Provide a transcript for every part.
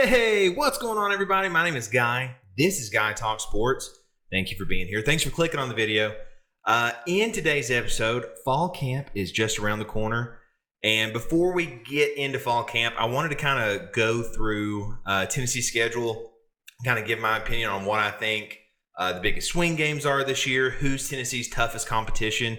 Hey, what's going on, everybody? My name is Guy. This is Guy Talk Sports. Thank you for being here. Thanks for clicking on the video. In today's episode, fall camp is just around the corner. And before we get into fall camp, I wanted to kind of go through Tennessee's schedule, kind of give my opinion on what I think the biggest swing games are this year, who's Tennessee's toughest competition,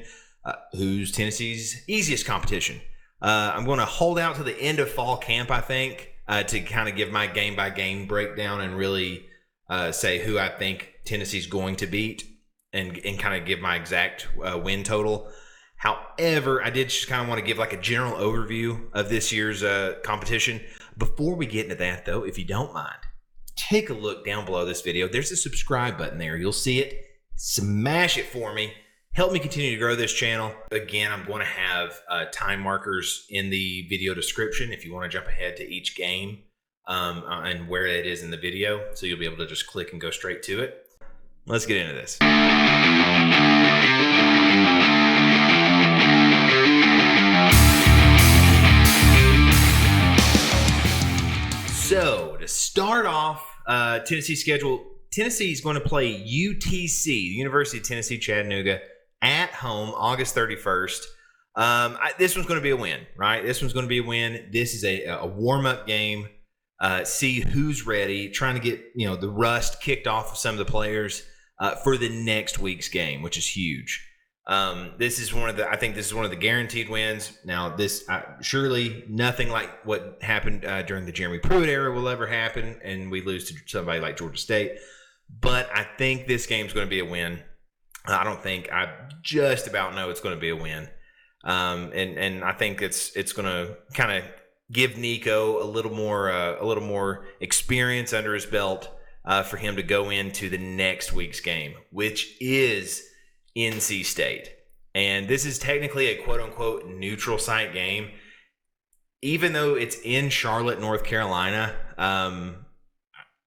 who's Tennessee's easiest competition. I'm going to hold out to the end of fall camp, I think, to kind of give my game-by-game breakdown and really say who I think Tennessee's going to beat and kind of give my exact win total. However, I did just kind of want to give like a general overview of this year's competition. Before we get into that, though, if you don't mind, take a look down below this video. There's a subscribe button there. You'll see it. Smash it for me. Help me continue to grow this channel. Again, I'm going to have time markers in the video description if you want to jump ahead to each game and where it is in the video. So you'll be able to just click and go straight to it. Let's get into this. So to start off, Tennessee's schedule, Tennessee is going to play UTC, the University of Tennessee Chattanooga, at home August 31st. This one's going to be a win, right? This one's going to be a win. This is a warm-up game. See who's ready, trying to get the rust kicked off of some of the players for the next week's game, which is huge. This is I think this is one of the guaranteed wins. Now, this surely nothing like what happened during the Jeremy Pruitt era will ever happen, and we lose to somebody like Georgia State. But I think this game's going to be a win. I just about know it's going to be a win. And I think it's going to kind of give Nico a little more experience under his belt for him to go into the next week's game, which is NC State. And this is technically a quote-unquote neutral site game, even though it's in Charlotte, North Carolina,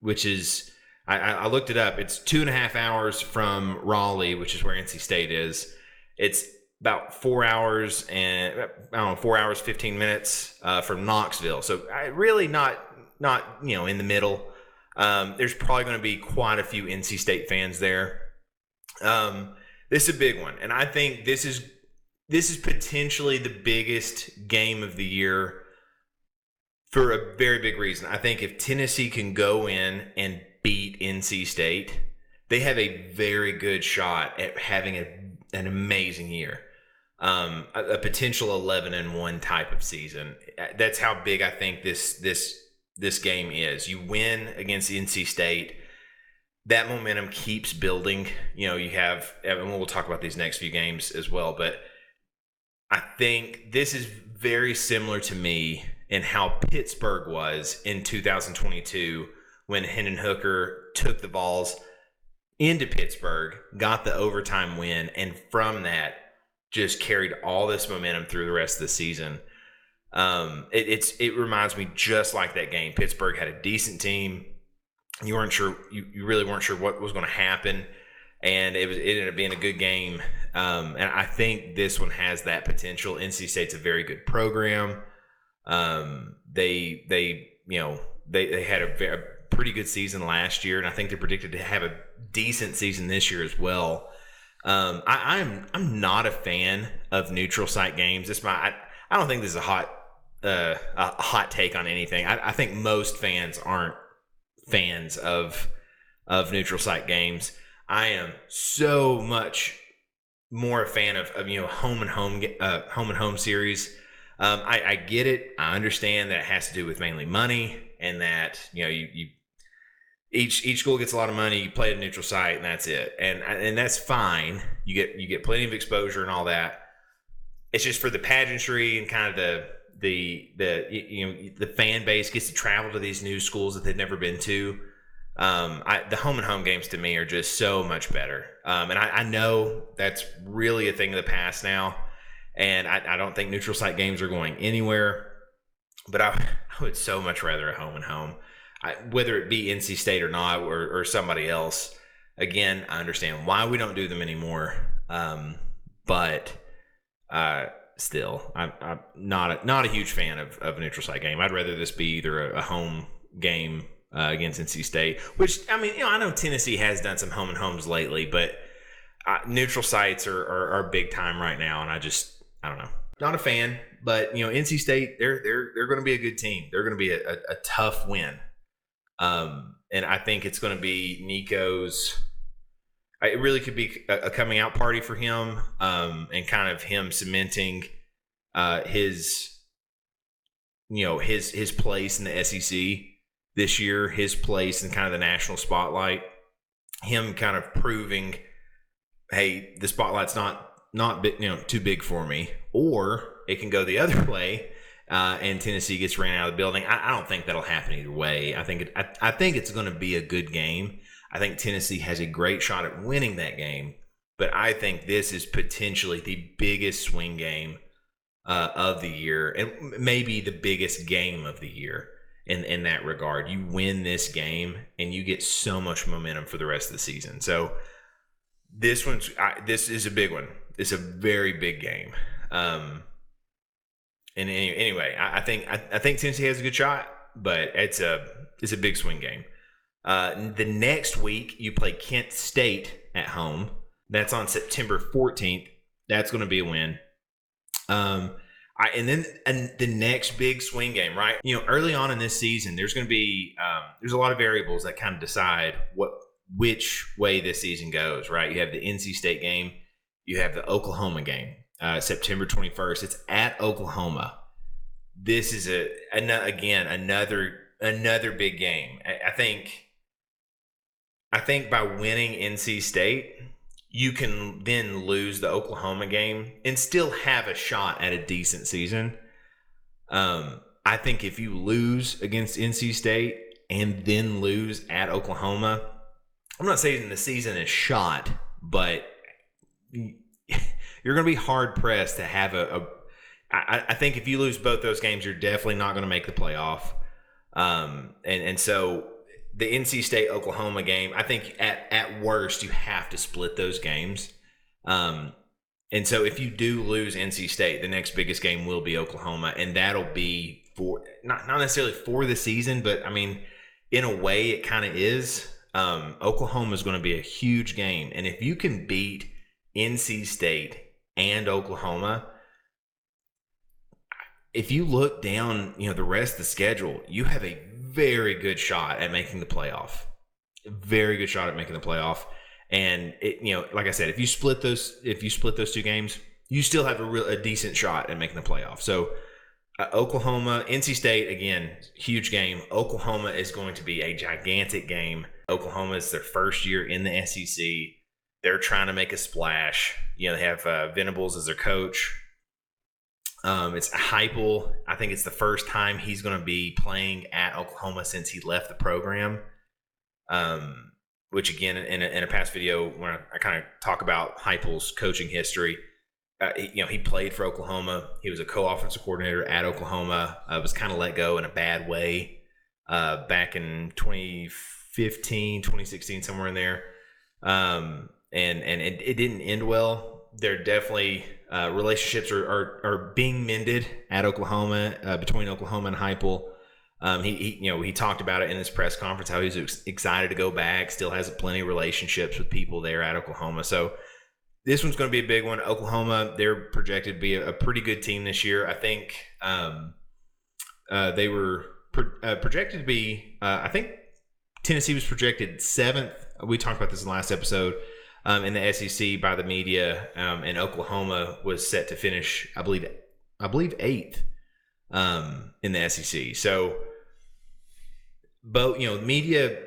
which is – I looked it up. It's 2.5 hours from Raleigh, which is where NC State is. It's about 4 hours and 4 hours 15 minutes from Knoxville. So really not in the middle. There's probably going to be quite a few NC State fans there. This is a big one, and I think this is potentially the biggest game of the year for a very big reason. I think if Tennessee can go in and beat NC State, they have a very good shot at having an amazing year, a potential 11-1 type of season. That's how big I think this game is. You win against NC State, that momentum keeps building. You have, and we'll talk about these next few games as well, but I think this is very similar to me in how Pittsburgh was in 2022 when Hendon Hooker took the Vols into Pittsburgh, got the overtime win, and from that just carried all this momentum through the rest of the season. It reminds me just like that game. Pittsburgh had a decent team. You weren't sure, you really weren't sure what was going to happen, and it ended up being a good game. And I think this one has that potential. NC State's a very good program. They had a pretty good season last year, and I think they're predicted to have a decent season this year as well. I'm not a fan of neutral site games. I don't think this is a hot take on anything. I think most fans aren't fans of neutral site games. I am so much more a fan of home and home series. I get it. I understand that it has to do with mainly money, and that each school gets a lot of money. You play at a neutral site, and that's it. And that's fine. You get plenty of exposure and all that. It's just for the pageantry and kind of the fan base gets to travel to these new schools that they've never been to. The home and home games to me are just so much better. And I know that's really a thing of the past now. And I don't think neutral site games are going anywhere. But I would so much rather a home and home. Whether it be NC State or not, or somebody else. Again, I understand why we don't do them anymore. But still, I'm not a huge fan of a neutral site game. I'd rather this be either a home game against NC State. Which, I mean, I know Tennessee has done some home and homes lately, but neutral sites are big time right now, and I don't know. Not a fan, but NC State, they're going to be a good team. They're going to be a tough win, and I think it's going to be Nico's. It really could be a coming out party for him, and kind of him cementing his place in the SEC this year, his place in kind of the national spotlight. Him kind of proving, hey, the spotlight's not big, too big for me, or it can go the other way, and Tennessee gets ran out of the building. I don't think that'll happen either way. I think it's going to be a good game. I think Tennessee has a great shot at winning that game, but I think this is potentially the biggest swing game of the year, and maybe the biggest game of the year in that regard. You win this game, and you get so much momentum for the rest of the season. So this is a big one. It's a very big game. And anyway, I think Tennessee has a good shot, but it's a big swing game. The next week, you play Kent State at home. That's on September 14th. That's going to be a win. And the next big swing game, right? Early on in this season, there's going to be there's a lot of variables that kind of decide which way this season goes, right? You have the NC State game, you have the Oklahoma game, September 21st. It's at Oklahoma. This is another big game. I think by winning NC State, you can then lose the Oklahoma game and still have a shot at a decent season. I think if you lose against NC State and then lose at Oklahoma, I'm not saying the season is shot, but you're going to be hard-pressed to have I think if you lose both those games, you're definitely not going to make the playoff. And so the NC State-Oklahoma game, I think at worst, you have to split those games. And so if you do lose NC State, the next biggest game will be Oklahoma, and that'll be for not necessarily for the season, but, I mean, in a way it kind of is. Oklahoma is going to be a huge game, and if you can beat NC State and Oklahoma, if you look down, the rest of the schedule, you have a very good shot at making the playoff. Very good shot at making the playoff. And like I said, if you split those two games, you still have a decent shot at making the playoff. So Oklahoma, NC State, again, huge game. Oklahoma is going to be a gigantic game. Oklahoma is their first year in the SEC. They're trying to make a splash. They have Venables as their coach. It's Heupel. I think it's the first time he's going to be playing at Oklahoma since he left the program. Which again, in a past video, when I kind of talk about Heupel's coaching history, he played for Oklahoma. He was a co-offensive coordinator at Oklahoma. Was kind of let go in a bad way back in 2015, 2016, somewhere in there. And it didn't end well. There definitely relationships are being mended at Oklahoma between Oklahoma and Heupel. He talked about it in his press conference how he's excited to go back. Still has plenty of relationships with people there at Oklahoma. So this one's going to be a big one. Oklahoma, they're projected to be a pretty good team this year. I think they were projected to be. I think Tennessee was projected 7th. We talked about this in the last episode. In the SEC by the media, and Oklahoma was set to finish, I believe 8th in the SEC. So, both media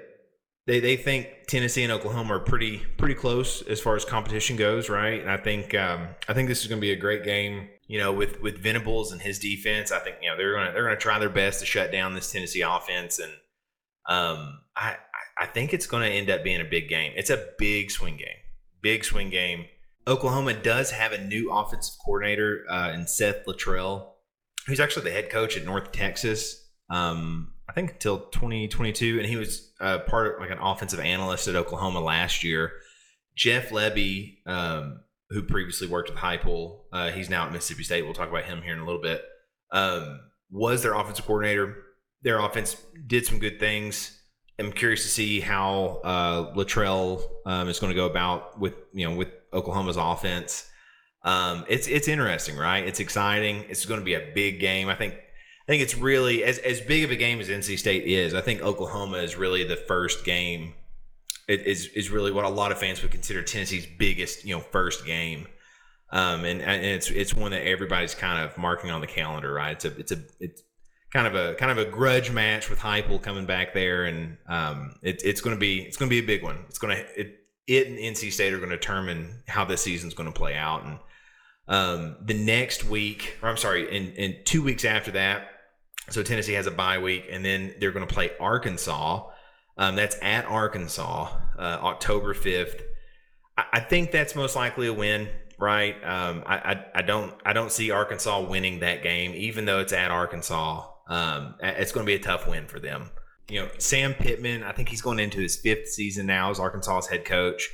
they think Tennessee and Oklahoma are pretty close as far as competition goes, right? And I think this is going to be a great game. With Venables and his defense, I think they're going to try their best to shut down this Tennessee offense, and I think it's going to end up being a big game. It's a big swing game. Big swing game. Oklahoma does have a new offensive coordinator in Seth Luttrell, who's actually the head coach at North Texas, I think until 2022, and he was part of like an offensive analyst at Oklahoma last year. Jeff Lebby, who previously worked with Heupel, he's now at Mississippi State. We'll talk about him here in a little bit. Was their offensive coordinator. their offense did some good things. I'm curious to see how Latrell is going to go about with Oklahoma's offense. It's interesting, right? It's exciting. It's going to be a big game. I think it's really as big of a game as NC State is. I think Oklahoma is really the first game. It is really what a lot of fans would consider Tennessee's biggest first game. And it's one that everybody's kind of marking on the calendar, right? It's kind of a grudge match with Heupel coming back there, and it's going to be a big one. It and NC State are going to determine how this season's going to play out. And the next week, or I'm sorry, in 2 weeks after that, so Tennessee has a bye week, and then they're going to play Arkansas. That's at Arkansas, October 5th. I think that's most likely a win. Right, I don't see Arkansas winning that game, even though it's at Arkansas. It's going to be a tough win for them. Sam Pittman, I think he's going into his 5th season now as Arkansas's head coach,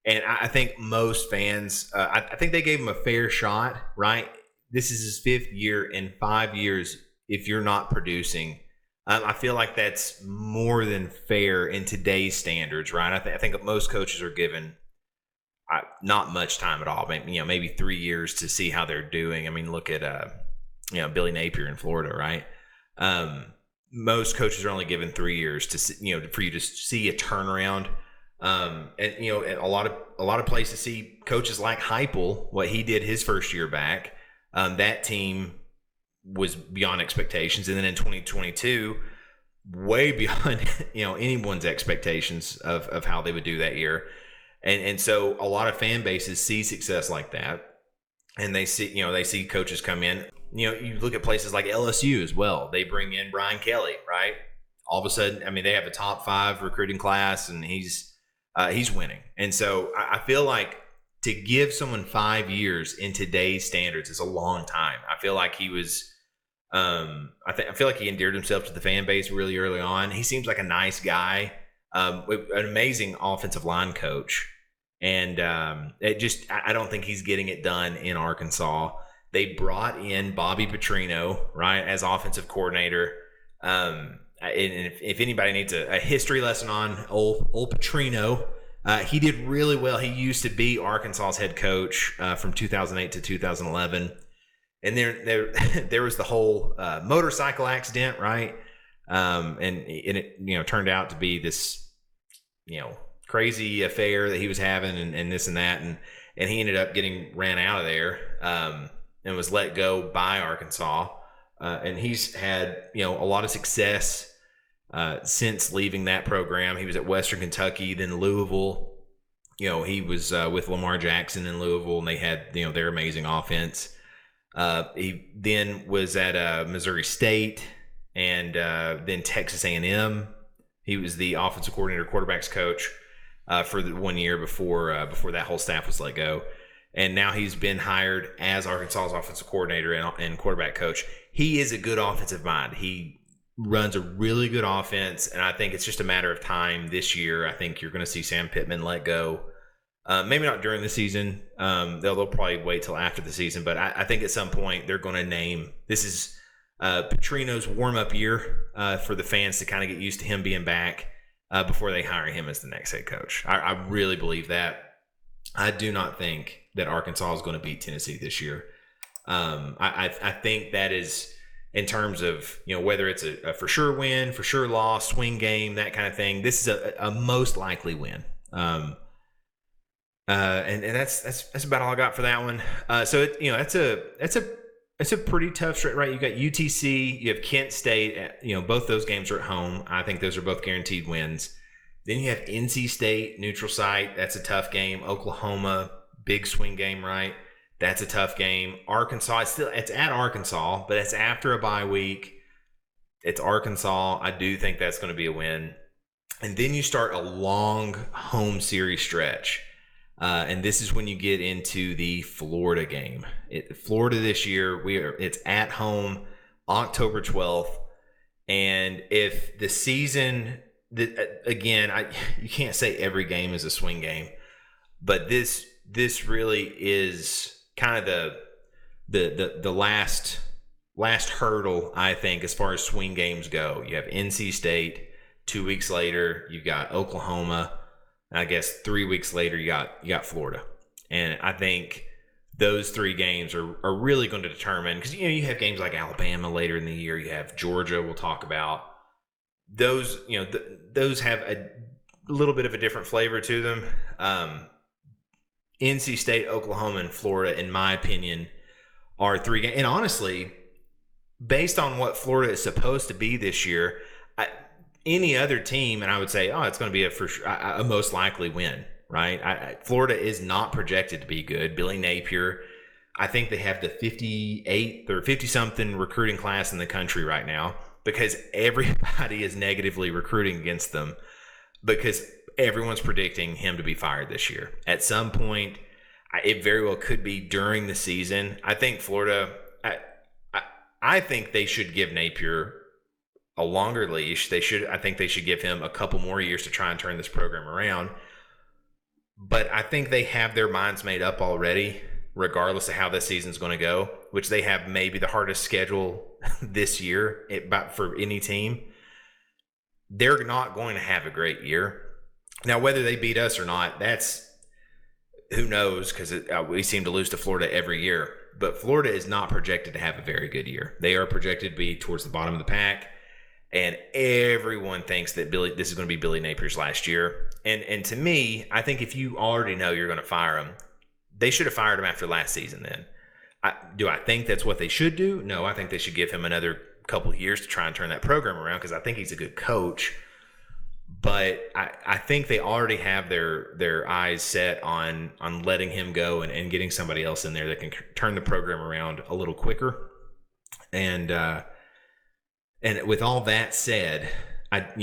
and I think most fans, I think they gave him a fair shot. Right, this is his 5th year in 5 years. If you're not producing, I feel like that's more than fair in today's standards. Right, I think most coaches are given not much time at all. Maybe 3 years to see how they're doing. I mean, look at Billy Napier in Florida, right? Most coaches are only given 3 years to for you to see a turnaround. And a lot of places see coaches like Heupel, what he did his first year back. That team was beyond expectations, and then in 2022, way beyond anyone's expectations of how they would do that year. And so a lot of fan bases see success like that, and they see coaches come in. You look at places like LSU as well. They bring in Brian Kelly, right? All of a sudden, I mean, they have a top 5 recruiting class, and he's winning. And so I feel like to give someone 5 years in today's standards is a long time. I feel like he was. I feel like he endeared himself to the fan base really early on. He seems like a nice guy. An amazing offensive line coach, and I don't think he's getting it done in Arkansas. They brought in Bobby Petrino, right, as offensive coordinator. And if anybody needs a history lesson on old Petrino, he did really well. He used to be Arkansas's head coach from 2008 to 2011, and there was the whole motorcycle accident, right? And it turned out to be this crazy affair that he was having, and this and that, and he ended up getting ran out of there and was let go by Arkansas, and he's had a lot of success since leaving that program. He was at Western Kentucky, then Louisville. He was with Lamar Jackson in Louisville, and they had their amazing offense. He then was at Missouri State, and then Texas A&M. He was the offensive coordinator, quarterbacks coach for the 1 year before that whole staff was let go. And now he's been hired as Arkansas's offensive coordinator and quarterback coach. He is a good offensive mind. He runs a really good offense, and I think it's just a matter of time this year. I think you're going to see Sam Pittman let go. Maybe not during the season. They'll probably wait till after the season. But I think at some point they're going to name – this is Petrino's warm-up year for the fans to kind of get used to him being back before they hire him as the next head coach. I really believe that. I do not think that Arkansas is going to beat Tennessee this year. I think that is in terms of whether it's a for sure win, for sure loss, swing game, that kind of thing. This is a most likely win. And that's about all I got for that one. So it's a pretty tough stretch, right? You got UTC, you have Kent State. Both those games are at home. I think those are both guaranteed wins. Then you have NC State, neutral site. That's a tough game. Oklahoma, big swing game, right? That's a tough game. Arkansas, it's at Arkansas, but it's after a bye week. It's Arkansas. I do think that's going to be a win. And then you start a long home series stretch. And this is when you get into the Florida game. Florida this year, it's at home, October 12th. And if the season, again, you can't say every game is a swing game, but this really is kind of the last last hurdle, I think, as far as swing games go. You have NC State. 2 weeks later, you got Oklahoma. I guess 3 weeks later, you got Florida. And I think those 3 games are really going to determine, because you have games like Alabama later in the year. You have Georgia. We'll talk about those. Those have a little bit of a different flavor to them. NC State, Oklahoma, and Florida, in my opinion, are 3 games. And honestly, based on what Florida is supposed to be this year, any other team, and I would say, it's going to be a most likely win, right? Florida is not projected to be good. Billy Napier, I think they have the 58th or 50-something recruiting class in the country right now, because everybody is negatively recruiting against them, because everyone's predicting him to be fired this year. At some point, it very well could be during the season. I think Florida, I think they should give Napier a longer leash. I think they should give him a couple more years to try and turn this program around. But I think they have their minds made up already, regardless of how this season's going to go, which they have maybe the hardest schedule this year for any team. They're not going to have a great year. Now, whether they beat us or not, that's who knows, because we seem to lose to Florida every year. But Florida is not projected to have a very good year. They are projected to be towards the bottom of the pack. And everyone thinks that this is going to be Billy Napier's last year. And to me, I think if you already know you're going to fire him, they should have fired him after last season then. Do I think that's what they should do? No, I think they should give him another couple of years to try and turn that program around, because I think he's a good coach. But I think they already have their eyes set on letting him go and getting somebody else in there that can turn the program around a little quicker. And with all that said, if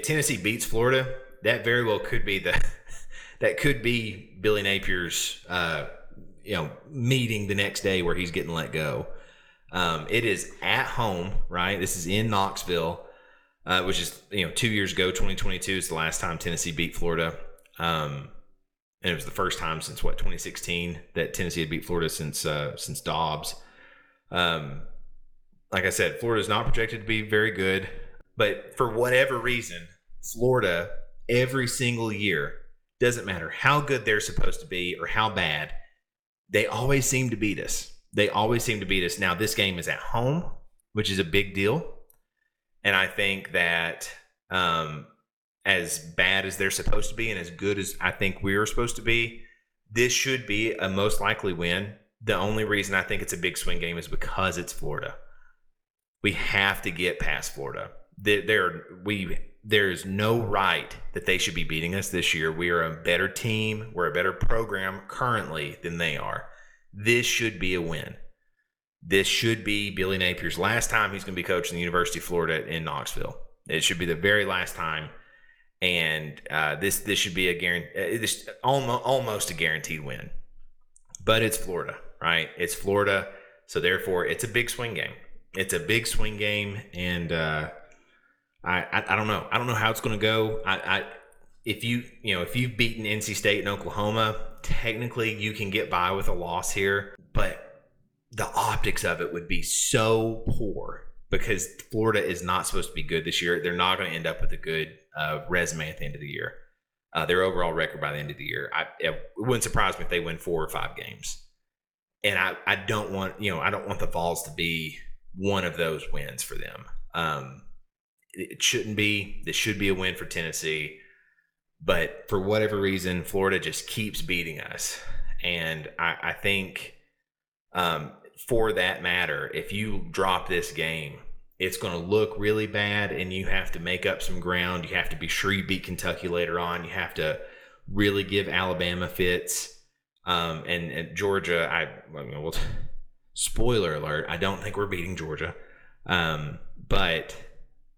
Tennessee beats Florida, that very well could be that could be Billy Napier's meeting the next day where he's getting let go. It is at home, right? This is in Knoxville, which is 2 years ago. 2022 is the last time Tennessee beat Florida, and it was the first time since 2016 that Tennessee had beat Florida since Dobbs. Like I said, Florida is not projected to be very good, but for whatever reason, Florida every single year, doesn't matter how good they're supposed to be or how bad, they always seem to beat us. Now, this game is at home, which is a big deal. And I think that as bad as they're supposed to be and as good as I think we're supposed to be, this should be a most likely win. The only reason I think it's a big swing game is because it's Florida. We have to get past Florida. There's no right that they should be beating us this year. We are a better team. We're a better program currently than they are. This should be a win. This should be Billy Napier's last time he's going to be coaching the University of Florida in Knoxville. It should be the very last time, and this should be almost a guaranteed win. But it's Florida, right? It's Florida, so therefore it's a big swing game. It's a big swing game, and I don't know. I don't know how it's going to go. If you've beaten NC State and Oklahoma, technically you can get by with a loss here, but the optics of it would be so poor because Florida is not supposed to be good this year. They're not going to end up with a good resume at the end of the year. Their overall record by the end of the year, it wouldn't surprise me if they win 4 or 5 games. And I don't want the Vols to be one of those wins for them. It shouldn't be. This should be a win for Tennessee. But for whatever reason, Florida just keeps beating us. And I think for that matter, if you drop this game, it's going to look really bad, and you have to make up some ground. You have to be sure you beat Kentucky later on. You have to really give Alabama fits. And Georgia, spoiler alert, I don't think we're beating Georgia. But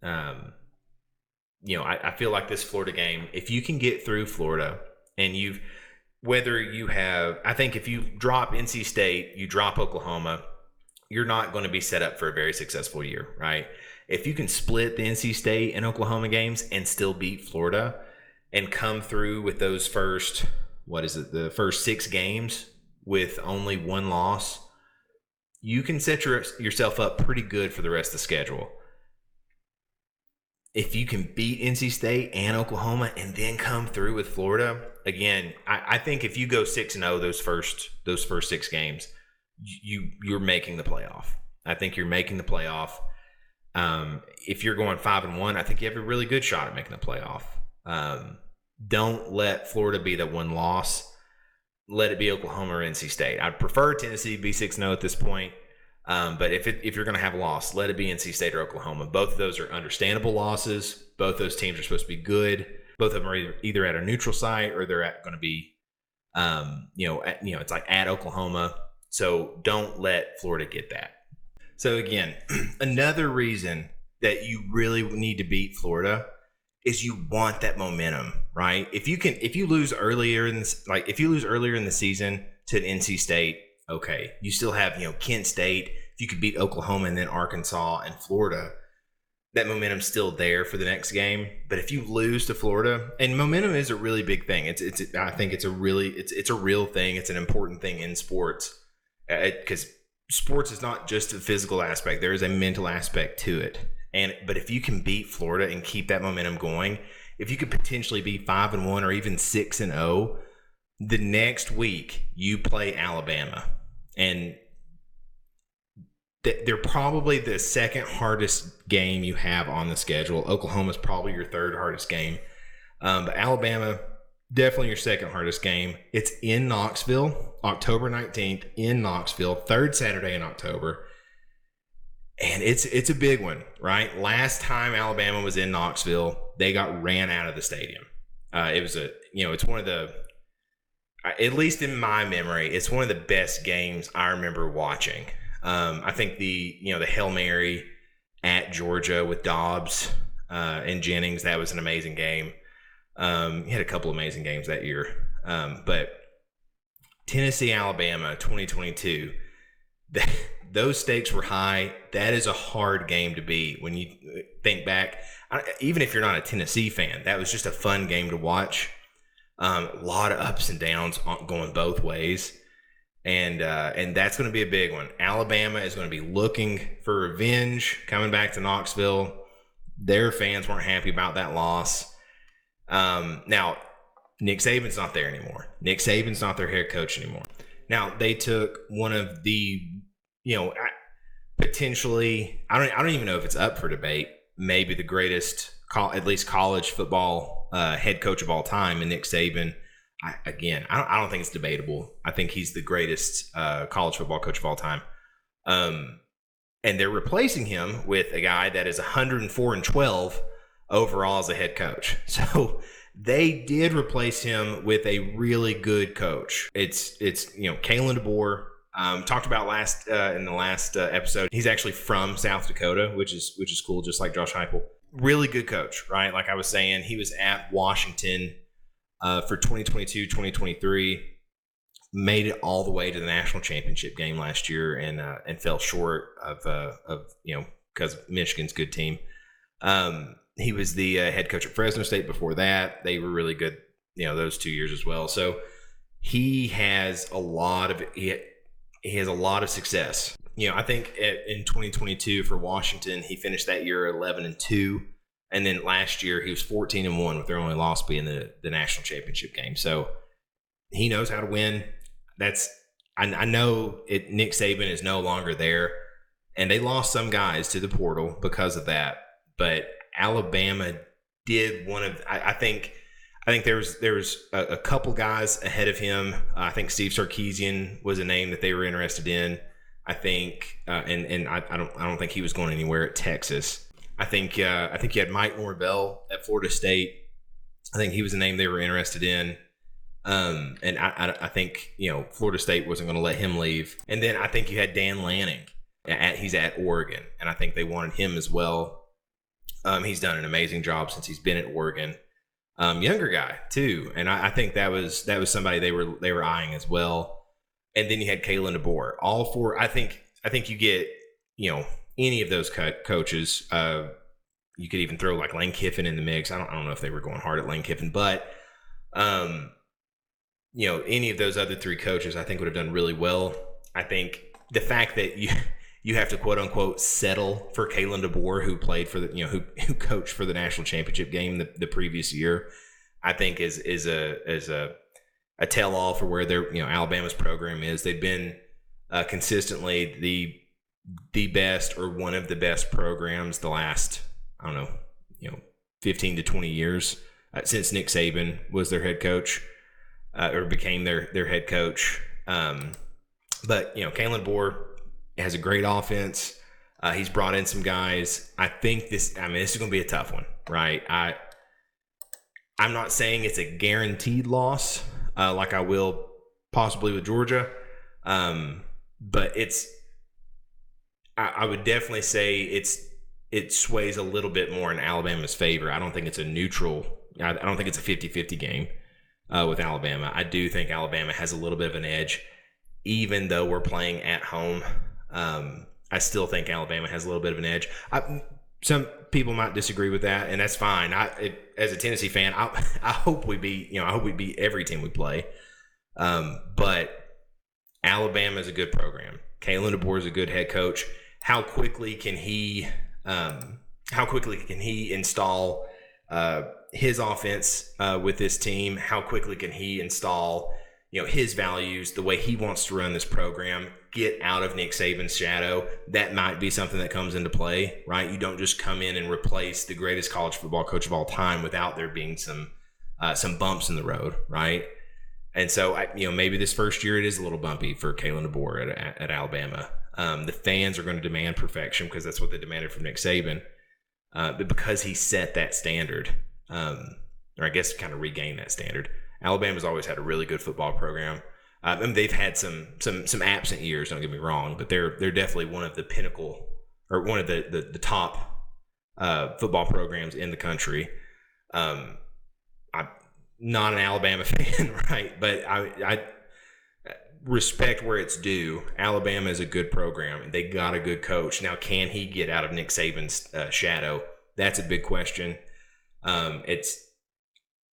I feel like this Florida game, if you can get through Florida and I think if you drop NC State, you drop Oklahoma, you're not going to be set up for a very successful year, right? If you can split the NC State and Oklahoma games and still beat Florida and come through with those first 6 games with only 1 loss, you can set yourself up pretty good for the rest of the schedule. If you can beat NC State and Oklahoma and then come through with Florida, again, I think if you go 6-0 those first 6 games, you're making the playoff. I think you're making the playoff. If you're going 5-1, I think you have a really good shot at making the playoff. Don't let Florida be that one loss. Let it be Oklahoma or NC State. I'd prefer Tennessee be 6-0 at this point. But if you're going to have a loss, let it be NC State or Oklahoma. Both of those are understandable losses. Both those teams are supposed to be good. Both of them are either at a neutral site or they're going to be, it's like at Oklahoma. So don't let Florida get that. So again, another reason that you really need to beat Florida is you want that momentum, right? If you lose earlier in the season to NC State, okay, you still have, Kent State. If you could beat Oklahoma and then Arkansas and Florida, that momentum's still there for the next game. But if you lose to Florida, and momentum is a really big thing. I think it's a real thing. It's an important thing in sports, because sports is not just a physical aspect. There is a mental aspect to it. But if you can beat Florida and keep that momentum going, if you could potentially be 5-1 or even 6-0, the next week you play Alabama, and they're probably the second hardest game you have on the schedule. Oklahoma's probably your third hardest game, but Alabama definitely your second hardest game. It's in Knoxville, October 19th in Knoxville, third Saturday in October. And it's a big one, right? Last time Alabama was in Knoxville, they got ran out of the stadium. It's one of the, at least in my memory, it's one of the best games I remember watching. I think the Hail Mary at Georgia with Dobbs and Jennings, that was an amazing game. He had a couple amazing games that year. But Tennessee, Alabama, 2022, those stakes were high. That is a hard game to beat. When you think back, even if you're not a Tennessee fan, that was just a fun game to watch. A lot of ups and downs going both ways. And that's going to be a big one. Alabama is going to be looking for revenge, coming back to Knoxville. Their fans weren't happy about that loss. Now, Nick Saban's not there anymore. Nick Saban's not their head coach anymore. Now, they took one of the, potentially, I don't even know if it's up for debate, maybe the greatest, at least college football head coach of all time, and Nick Saban. I don't think it's debatable. I think he's the greatest college football coach of all time. And they're replacing him with a guy that is 104-12 overall as a head coach. So they did replace him with a really good coach. It's Kalen DeBoer. Talked about in the last episode. He's actually from South Dakota, which is cool, just like Josh Heupel. Really good coach, right? Like I was saying, he was at Washington for 2022, 2023, made it all the way to the national championship game last year and fell short of because Michigan's good team. He was the head coach at Fresno State before that. They were really good, those 2 years as well. So he has a lot of success. I think in 2022 for Washington, he finished that year 11-2. And then last year, he was 14-1 with their only loss being the national championship game. So he knows how to win. I know Nick Saban is no longer there, and they lost some guys to the portal because of that. But Alabama did I think there was a couple guys ahead of him. I think Steve Sarkisian was a name that they were interested in. I think, and I don't think he was going anywhere at Texas. I think you had Mike Norvell at Florida State. I think he was a name they were interested in. And I think, Florida State wasn't going to let him leave. And then I think you had Dan Lanning. He's at Oregon, and I think they wanted him as well. He's done an amazing job since he's been at Oregon. Younger guy too, and I think that was somebody they were eyeing as well. And then you had Kalen DeBoer. All four. I think you get any of those coaches. You could even throw like Lane Kiffin in the mix. I don't know if they were going hard at Lane Kiffin, but any of those other three coaches I think would have done really well. I think the fact that you have to quote unquote settle for Kalen DeBoer, who played for the who coached for the national championship game the previous year, I think is a tell all for where their Alabama's program is. They've been consistently the best or one of the best programs the last 15 to 20 years since Nick Saban was their head coach or became their head coach. But Kalen DeBoer has a great offense. He's brought in some guys. I think this is going to be a tough one, right? I'm not saying it's a guaranteed loss like I will possibly with Georgia, but I would definitely say it sways a little bit more in Alabama's favor. I don't think it's a neutral. I don't think it's a 50-50 game with Alabama. I do think Alabama has a little bit of an edge, even though we're playing at home. I still think Alabama has a little bit of an edge. Some people might disagree with that, and that's fine. As a Tennessee fan, I hope we beat every team we play. But Alabama is a good program. Kalen DeBoer is a good head coach. How quickly can he install his offense with this team? How quickly can he install his values, the way he wants to run this program, get out of Nick Saban's shadow? That might be something that comes into play, right? You don't just come in and replace the greatest college football coach of all time without there being some bumps in the road, right? And so, maybe this first year it is a little bumpy for Kalen DeBoer at Alabama. The fans are going to demand perfection because that's what they demanded from Nick Saban. But because he set that standard, or I guess kind of regained that standard, Alabama's always had a really good football program. They've had some absent years, don't get me wrong, but they're definitely one of the pinnacle or one of the top football programs in the country. I'm not an Alabama fan, right? But I respect where it's due. Alabama is a good program. They got a good coach. Now, can he get out of Nick Saban's shadow? That's a big question.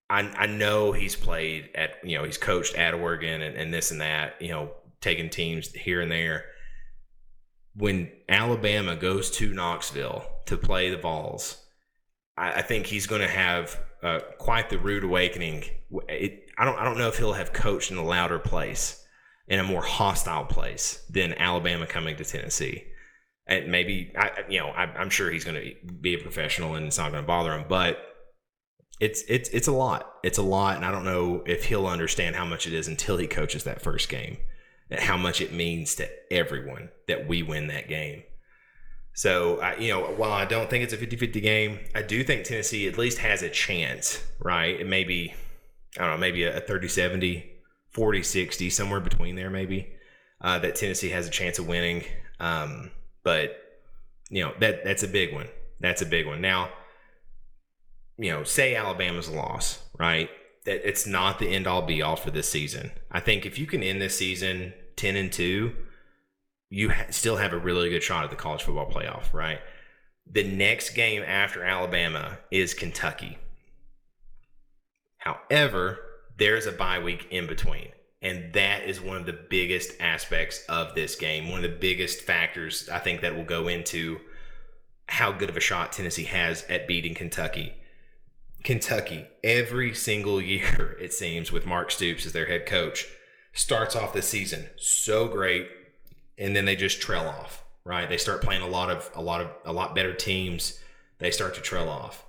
I know he's played at, he's coached at Oregon and this and that, taking teams here and there. When Alabama goes to Knoxville to play the Vols, I think he's going to have quite the rude awakening. I don't know if he'll have coached in a louder place, in a more hostile place than Alabama coming to Tennessee. And maybe, I'm sure he's going to be a professional and it's not going to bother him, but it's a lot. It's a lot, and I don't know if he'll understand how much it is until he coaches that first game, and how much it means to everyone that we win that game. So, while I don't think it's a 50-50 game, I do think Tennessee at least has a chance, right? It may be, maybe a 30-70, 40-60, somewhere between there maybe, that Tennessee has a chance of winning. But, that's a big one. That's a big one. Now, say Alabama's a loss, right? That it's not the end all be all for this season. I think if you can end this season 10-2, you still have a really good shot at the college football playoff, right? The next game after Alabama is Kentucky. However, there's a bye week in between, and that is one of the biggest aspects of this game. One of the biggest factors I think that will go into how good of a shot Tennessee has at beating Kentucky. Kentucky, every single year, it seems, with Mark Stoops as their head coach, starts off the season so great, and then they just trail off, right? They start playing a lot better teams. They start to trail off.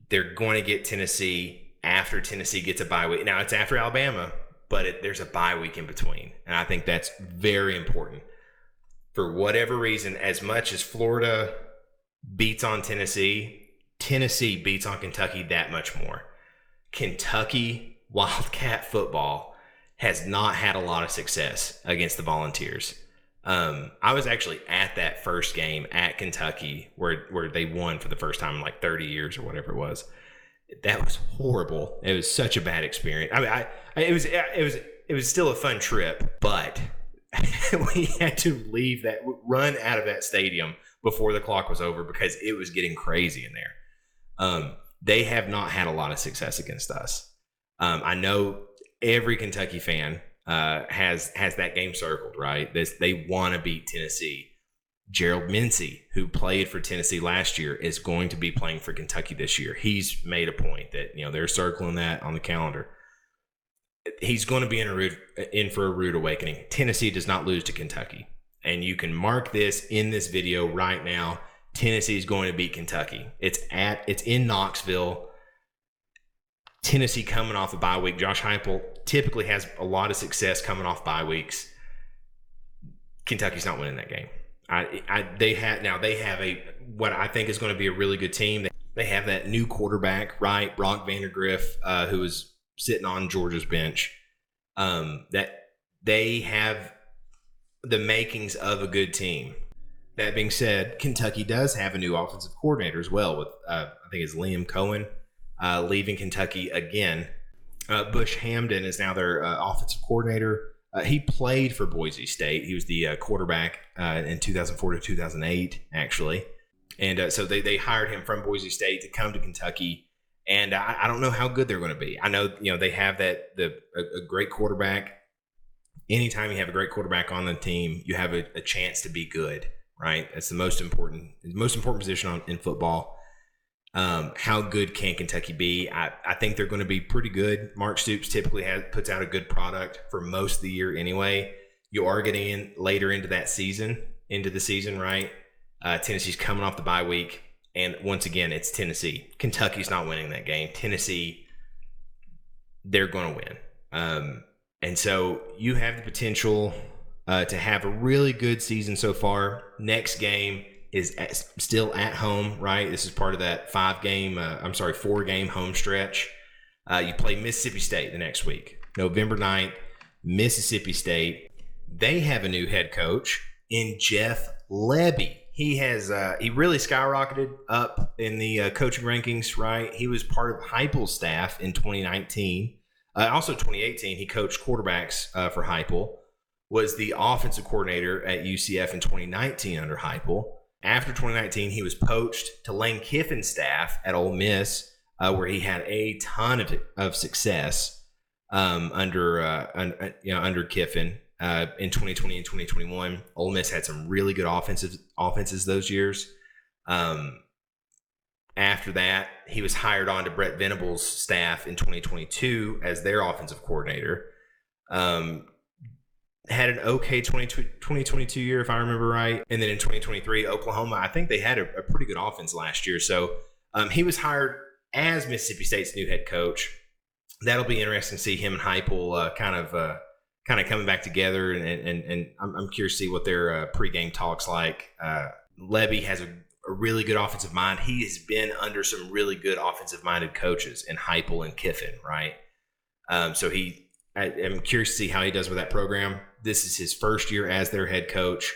They're going to get Tennessee after Tennessee gets a bye week. Now, it's after Alabama, but there's a bye week in between, and I think that's very important. For whatever reason, as much as Florida beats on Tennessee beats on Kentucky that much more. Kentucky Wildcat football has not had a lot of success against the Volunteers. I was actually at that first game at Kentucky where they won for the first time in like 30 years or whatever it was. That was horrible. It was such a bad experience. It was still a fun trip, but we had to run out of that stadium before the clock was over because it was getting crazy in there. They have not had a lot of success against us. I know every Kentucky fan has that game circled, right? They want to beat Tennessee. Gerald Mincey, who played for Tennessee last year, is going to be playing for Kentucky this year. He's made a point that they're circling that on the calendar. He's going to be in for a rude awakening. Tennessee does not lose to Kentucky, and you can mark this in this video right now. Tennessee is going to beat Kentucky. It's in Knoxville. Tennessee coming off a bye week. Josh Heupel typically has a lot of success coming off bye weeks. Kentucky's not winning that game. They have what I think is going to be a really good team. They have that new quarterback, right? Brock Vandergriff, who is sitting on Georgia's bench. That they have the makings of a good team. That being said, Kentucky does have a new offensive coordinator as well. With I think it's Liam Cohen leaving Kentucky again. Bush Hamdan is now their offensive coordinator. He played for Boise State. He was the quarterback in 2004 to 2008, actually. And so they hired him from Boise State to come to Kentucky. And I don't know how good they're going to be. I know they have a great quarterback. Anytime you have a great quarterback on the team, you have a chance to be good, right? That's the most important position in football. How good can Kentucky be? I think they're going to be pretty good. Mark Stoops typically puts out a good product for most of the year anyway. You are getting in later into the season, right? Tennessee's coming off the bye week. And once again, it's Tennessee. Kentucky's not winning that game. Tennessee, they're going to win. And so you have the potential to have a really good season so far. Next game is still at home, right? This is part of that 4-game home stretch. You play Mississippi State the next week. November 9th, Mississippi State. They have a new head coach in Jeff Lebby. He really skyrocketed up in the coaching rankings, right? He was part of Heupel's staff in 2019. Also 2018, he coached quarterbacks for Heupel. Was the offensive coordinator at UCF in 2019 under Heupel. After 2019, he was poached to Lane Kiffin's staff at Ole Miss, where he had a ton of success under Kiffin. In 2020 and 2021, Ole Miss had some really good offenses those years. After that, he was hired on to Brett Venables' staff in 2022 as their offensive coordinator. Had an okay 2022 year, if I remember right. And then in 2023, Oklahoma, I think they had a pretty good offense last year. So he was hired as Mississippi State's new head coach. That'll be interesting to see him and Heupel kind of coming back together, and I'm curious to see what their pregame talks like. Lebby has a really good offensive mind. He has been under some really good offensive-minded coaches in Heupel and Kiffin, right? So I'm curious to see how he does with that program. This is his first year as their head coach.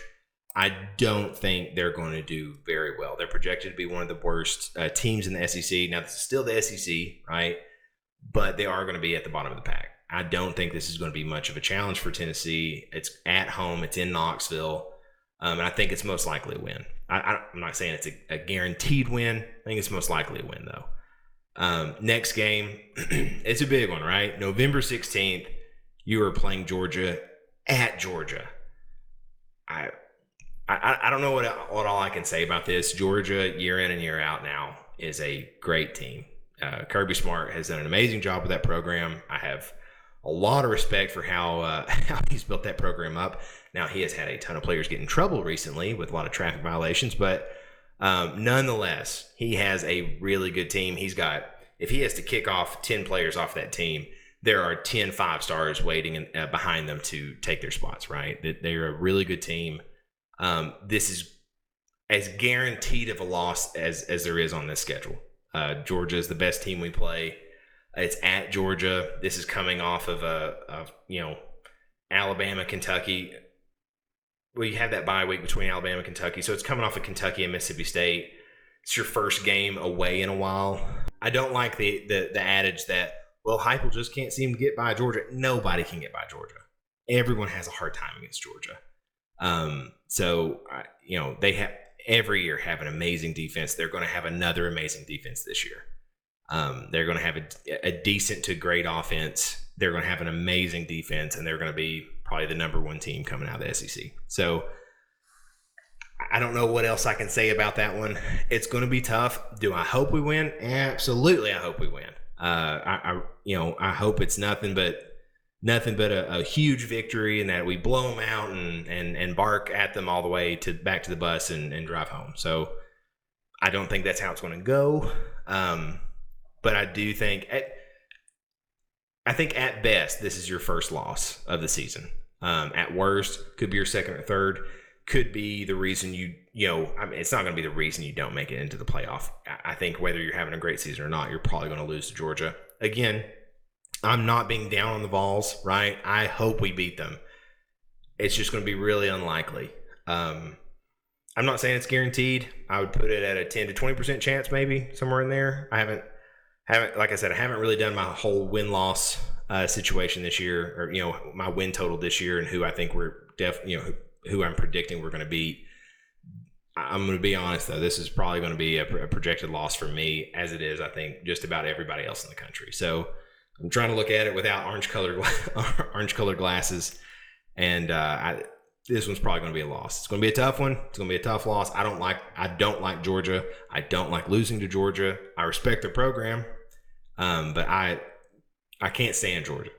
I don't think they're going to do very well. They're projected to be one of the worst teams in the SEC. Now, this is still the SEC, right? But they are going to be at the bottom of the pack. I don't think this is going to be much of a challenge for Tennessee. It's at home. It's in Knoxville. And I think it's most likely a win. I'm not saying it's a guaranteed win. I think it's most likely a win, though. Next game, it's a big one, right? November 16th, you are playing Georgia at Georgia. I don't know what all I can say about this. Georgia, year in and year out now, is a great team. Kirby Smart has done an amazing job with that program. I have a lot of respect for how he's built that program up. Now, he has had a ton of players get in trouble recently with a lot of traffic violations, but nonetheless, he has a really good team. If he has to kick off 10 players off that team, there are 10 5-stars waiting behind them to take their spots, right? They're a really good team. This is as guaranteed of a loss as there is on this schedule. Georgia is the best team we play. It's at Georgia. This is coming off of Alabama, Kentucky. We have that bye week between Alabama and Kentucky, so it's coming off of Kentucky and Mississippi State. It's your first game away in a while. I don't like the adage that, well, Heupel just can't seem to get by Georgia. Nobody can get by Georgia. Everyone has a hard time against Georgia. They have every year have an amazing defense. They're going to have another amazing defense this year. They're going to have a decent to great offense. They're going to have an amazing defense, and they're going to be probably the number one team coming out of the SEC. So I don't know what else I can say about that one. It's going to be tough. Do I hope we win? Absolutely, I hope we win. I hope it's nothing but a huge victory, and that we blow them out and bark at them all the way back to the bus and drive home. So I don't think that's how it's going to go. But I do think, at best, this is your first loss of the season. At worst, could be your second or third. Could be the reason it's not going to be the reason you don't make it into the playoff. I think whether you're having a great season or not, you're probably going to lose to Georgia. Again, I'm not being down on the Vols, right? I hope we beat them. It's just going to be really unlikely. I'm not saying it's guaranteed. I would put it at a 10 to 20% chance, maybe somewhere in there. I haven't, like I said, I haven't really done my whole win-loss situation this year, or my win total this year, and who I think we're who I'm predicting we're going to beat. I'm going to be honest, though. This is probably going to be a projected loss for me, as it is, I think, just about everybody else in the country. So I'm trying to look at it without orange-colored glasses, and this one's probably going to be a loss. It's going to be a tough one. It's going to be a tough loss. I don't like Georgia. I don't like losing to Georgia. I respect their program, but I can't stand Georgia.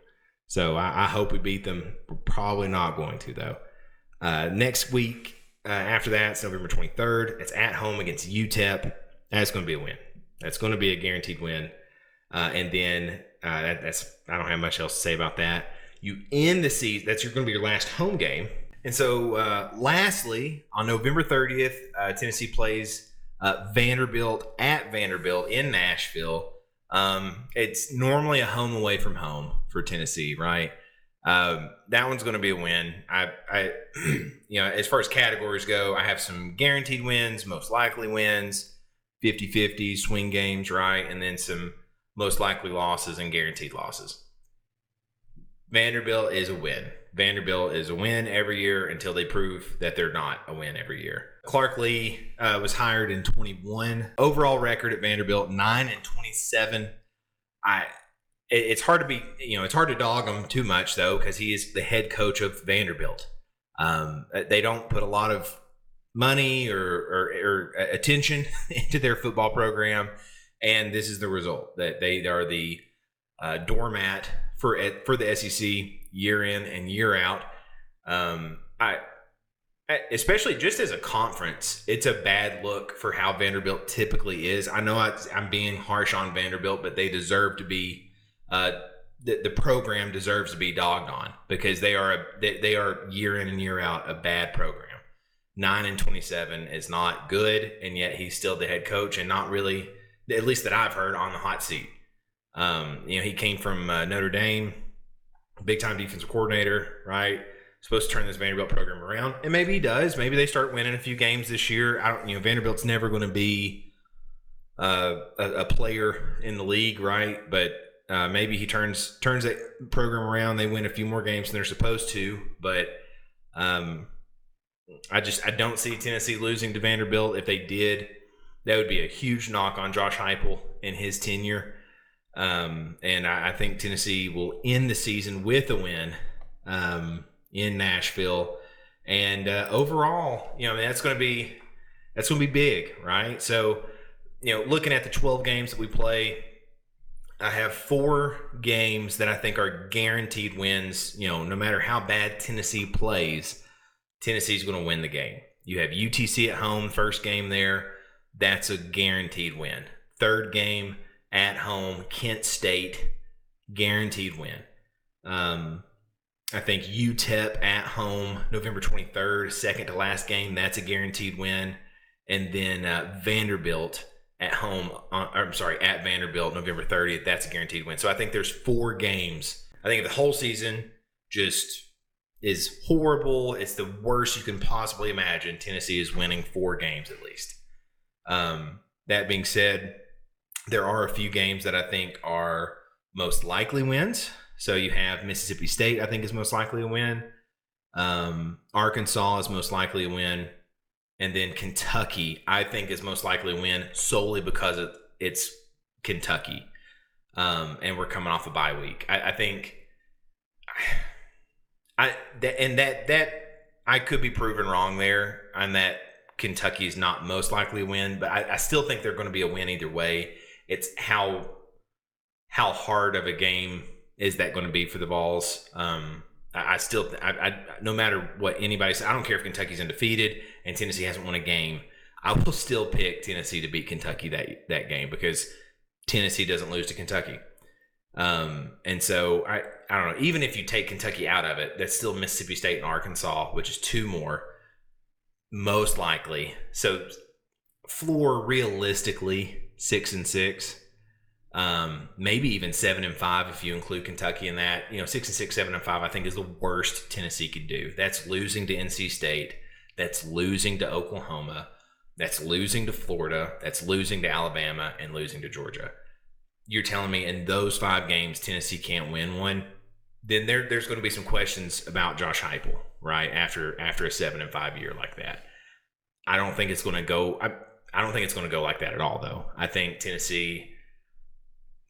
So I hope we beat them. We're probably not going to, though. Next week, after that, it's November 23rd. It's at home against UTEP. That's going to be a win. That's going to be a guaranteed win. And then I don't have much else to say about that. You end the season. That's going to be your last home game. And so, lastly, on November 30th, Tennessee plays Vanderbilt at Vanderbilt in Nashville. It's normally a home away from home for Tennessee, right? That one's going to be a win. I as far as categories go, I have some guaranteed wins, most likely wins, 50-50 swing games, right? And then some most likely losses and guaranteed losses. Vanderbilt is a win. Vanderbilt is a win every year until they prove that they're not a win every year. Clark Lee was hired in 21. Overall record at Vanderbilt, 9-27. It's hard to dog him too much, though, because he is the head coach of Vanderbilt. They don't put a lot of money or attention into their football program, and this is the result, that they are the doormat for the SEC year in and year out. Especially just as a conference, it's a bad look for how Vanderbilt typically is. I know I'm being harsh on Vanderbilt, but they deserve to be. The program deserves to be dogged on, because they are year in and year out a bad program. 9-27 is not good, and yet he's still the head coach and not really, at least that I've heard, on the hot seat. He came from Notre Dame, big time defensive coordinator, right? Supposed to turn this Vanderbilt program around, and maybe he does. Maybe they start winning a few games this year. Vanderbilt's never going to be a player in the league, right? But maybe he turns that program around. They win a few more games than they're supposed to, but I don't see Tennessee losing to Vanderbilt. If they did, that would be a huge knock on Josh Heupel in his tenure. And I think Tennessee will end the season with a win in Nashville. And overall, that's going to be big, right? So, looking at the 12 games that we play, I have 4 games that I think are guaranteed wins. No matter how bad Tennessee plays, Tennessee's going to win the game. You have UTC at home, first game there. That's a guaranteed win. Third game at home, Kent State, guaranteed win. I think UTEP at home, November 23rd, second to last game. That's a guaranteed win. And then Vanderbilt at home, at Vanderbilt, November 30th. That's a guaranteed win. So I think there's 4 games. I think the whole season just is horrible. It's the worst you can possibly imagine. Tennessee is winning 4 games at least. That being said, there are a few games that I think are most likely wins. So you have Mississippi State, I think, is most likely a win. Arkansas is most likely a win. And then Kentucky, I think, is most likely a win solely because it's Kentucky, and we're coming off a bye week. I think that I could be proven wrong there, and that Kentucky is not most likely to win, but I still think they're going to be a win either way. It's how hard of a game is that going to be for the Vols? I still, no matter what anybody says, I don't care if Kentucky's undefeated and Tennessee hasn't won a game. I will still pick Tennessee to beat Kentucky that game because Tennessee doesn't lose to Kentucky. And so I don't know. Even if you take Kentucky out of it, that's still Mississippi State and Arkansas, which is 2 more, most likely. So floor realistically 6-6. Maybe even 7-5 if you include Kentucky in that. 6-6, 7-5, I think is the worst Tennessee could do. That's losing to NC State. That's losing to Oklahoma. That's losing to Florida. That's losing to Alabama and losing to Georgia. You're telling me in those 5 games Tennessee can't win one? Then there's going to be some questions about Josh Heupel, right? After a 7-5 year like that. I don't think it's going to go. I don't think it's going to go like that at all, though. I think Tennessee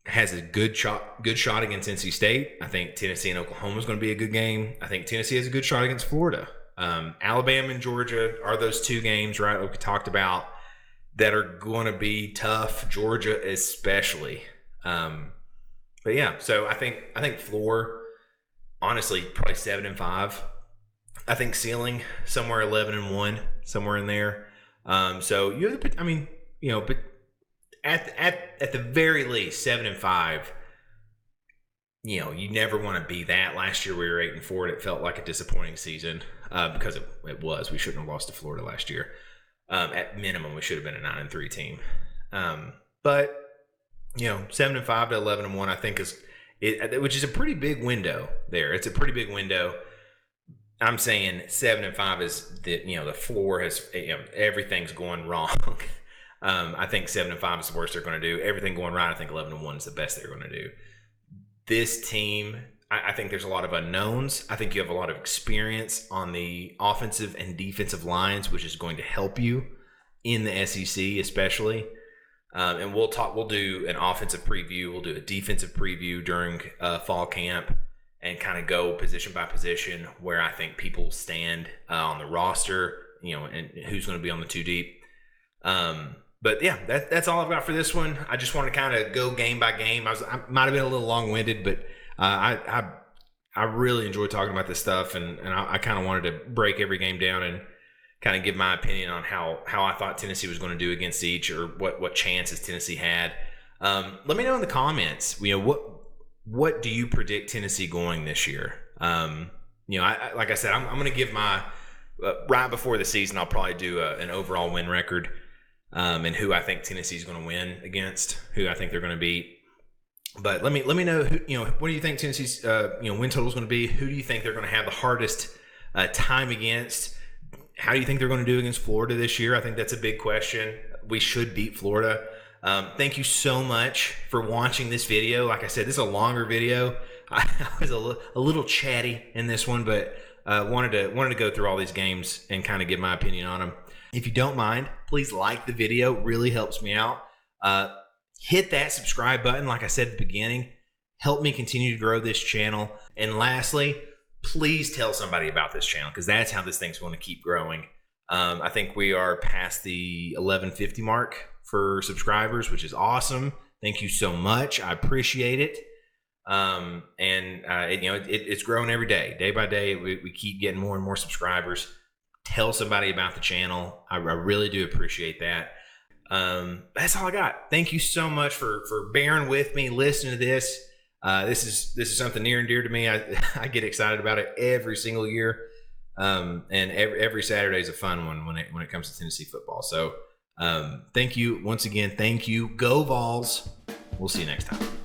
has a good shot against NC State. I think Tennessee and Oklahoma is going to be a good game. I think Tennessee has a good shot against Florida. Alabama and Georgia are those 2 games, right, like we talked about, that are going to be tough. Georgia especially. But yeah, so I think floor, honestly, probably 7-5. I think ceiling somewhere 11-1, somewhere in there. So you have but at the very least 7-5. You never want to be that. Last year we were 8-4, and it felt like a disappointing season because it was. We shouldn't have lost to Florida last year. At minimum, we should have been a 9-3 team. But 7-5 to 11-1, I think which is a pretty big window there. It's a pretty big window. I'm saying 7-5 is the floor has everything's going wrong. I think 7-5 is the worst they're going to do. Everything going right, I think 11-1 is the best they're going to do. This team, I think there's a lot of unknowns. I think you have a lot of experience on the offensive and defensive lines, which is going to help you in the SEC, especially. And we'll do an offensive preview. We'll do a defensive preview during fall camp and kind of go position by position where I think people stand on the roster, and who's going to be on the 2 deep. But yeah, that's all I've got for this one. I just want to kind of go game by game. I might have been a little long-winded, but I really enjoy talking about this stuff, and I kind of wanted to break every game down and kind of give my opinion on how I thought Tennessee was going to do against each, or what chances Tennessee had. Let me know in the comments. What do you predict Tennessee going this year? Like I said, I'm going to give my right before the season. I'll probably do an overall win record. And who I think Tennessee is going to win against, who I think they're going to beat. But let me know what do you think Tennessee's win total is going to be? Who do you think they're going to have the hardest time against? How do you think they're going to do against Florida this year? I think that's a big question. We should beat Florida. Thank you so much for watching this video. Like I said, this is a longer video. I was a little chatty in this one, but wanted to go through all these games and kind of give my opinion on them. If you don't mind, please like the video. It really helps me out. Hit that subscribe button, like I said at the beginning. Help me continue to grow this channel. And lastly, please tell somebody about this channel, because that's how this thing's going to keep growing. I think we are past the 1150 mark for subscribers, which is awesome. Thank you so much. I appreciate it. It's growing every day. Day by day, we keep getting more and more subscribers. Tell somebody about the channel. I really do appreciate that. That's all I got. Thank you so much for bearing with me, listening to this. This is something near and dear to me. I get excited about it every single year. And every Saturday is a fun one when it comes to Tennessee football. So thank you once again. Thank you. Go Vols. We'll see you next time.